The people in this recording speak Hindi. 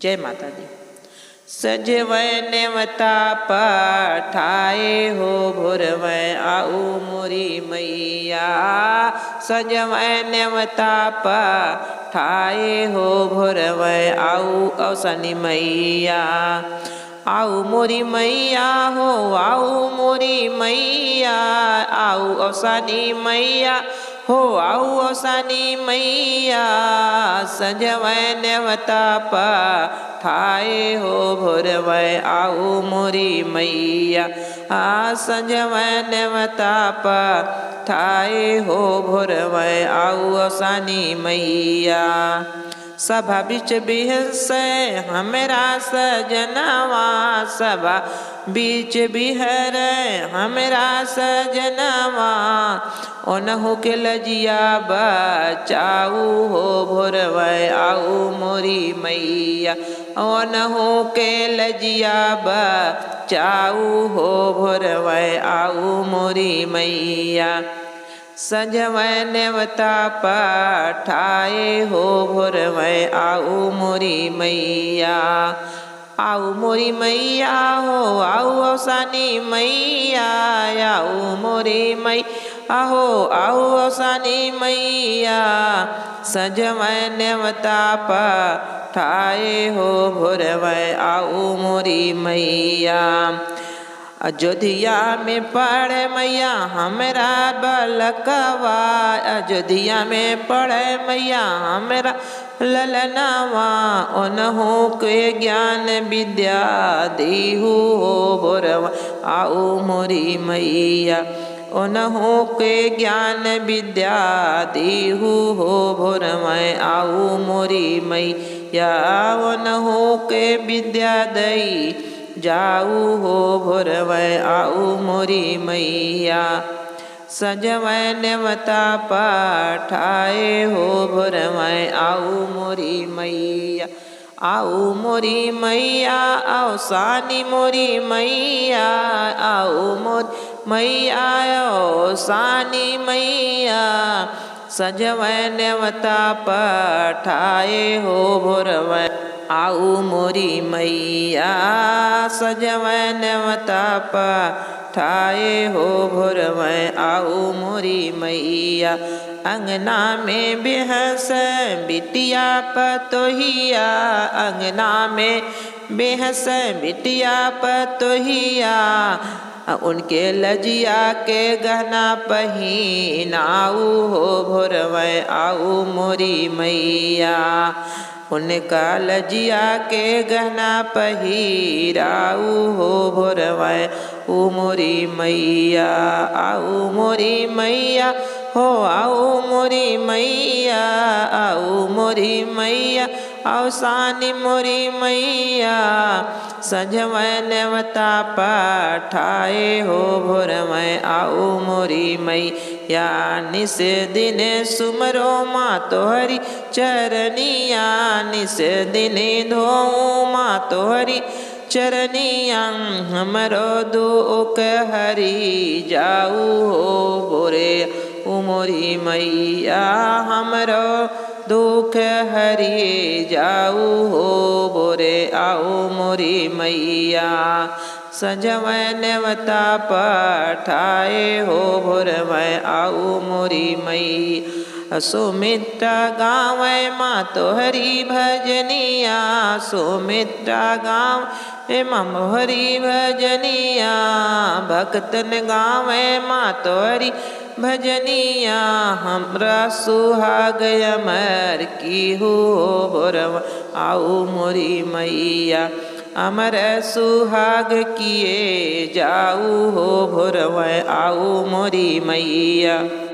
जय माता दी। सजवै नेवता पठाए हो भोरवै आऊ मोरी मैया। सजवै नेवता पठाए हो भोरवै आऊ अवसानी मैया। आऊ मोरी मैया हो आऊ मोरी मैया। आऊ अवसानी मैया हो आऊ अवसानी मैया। सजवै नेवता पठाए हो भोरवै आऊ मोरी मैया। सजवै नेवता पठाए हो भोरवै आऊ अवसानी मैया। सभा बीच बिहसै हमरा सजनवा। सभा बीच बिहरै हमरा सजनवा। ओनहु के लजिया बचाऊ हो भोरवै आऊ मोरी मैया। ओनहु के लजिया बचाऊ हो भोरवै आऊ मोरी मैया। सजवै नेवता पठाए हो भोरवै आऊ मोरी मैया। आऊ मोरी मैया हो आऊ अवसानी मैया। आऊ मोरी मैया हो आऊ अवसानी मैया। सजवै नेवता पठाए हो भोरवै आऊ मोरी मैया। अयोध्या में पढ़े मैया हमरा बलकवा। अयोध्या में पढ़े मैया हमरा ललनवा। ओनहु के ज्ञान विद्या दीहु हो भोरवै आऊ मोरी मैया। ओनहु के ज्ञान विद्या दीहु हो भोरवै आऊ मोरी मैया। ओनहु के विद्या दई जाऊ हो भोरवै आऊ मोरी मैया। सजवै नेवता पठाए हो भोरवै आऊ मोरी मैया। आऊ मोरी मैया अवसानी मोरी मैया। आऊ मोरी मैया अवसानी मैया। सजवै नेवता पठाए हो भोरवै आऊ मोरी मैया। सजवै नेवता पठाए हो भोरवै आऊ मोरी मैया। अंगना में बेहस बिटिया पतोहिया। अंगना में बेहस बिटिया पतोहिया। उनके लजिया के गहना पहिनाऊ हो भोरवै आऊ मोरी मैया। उनका लजिया के गहना पहिराऊ हो भोरवै आऊ मोरी मैया। आऊ मोरी मैया हो आऊ मोरी मैया। आऊ मोरी मैया अवसानी मोरी मैया। सजवै नेवता पठाए हो भोरवै आऊ मोरी मैया। निस दिन सुमरो माँ तोहरी चरनिया। निस दिन धोऊं माँ तोहरी चरनिया। हमरो दुख हरी जाऊ हो भोरे आऊ मोरी मैया। हमरो दुख हरी जाऊ हो भोरे आऊ मोरी मैया। सजवै नेवता पठाए हो भोरवै आऊ मोरी मैया। सुमित्रा गावै माँ तोहरी भजनिया। सुमित्रा गावै माँ मोहरी भजनिया। भक्तन गावै माँ तोहरी भजनिया। हमरा सुहाग अमर की हो भोरवै आऊ मोरी मैया। अमर सुहाग किए जाऊ हो भोरवै आऊ मोरी मैया।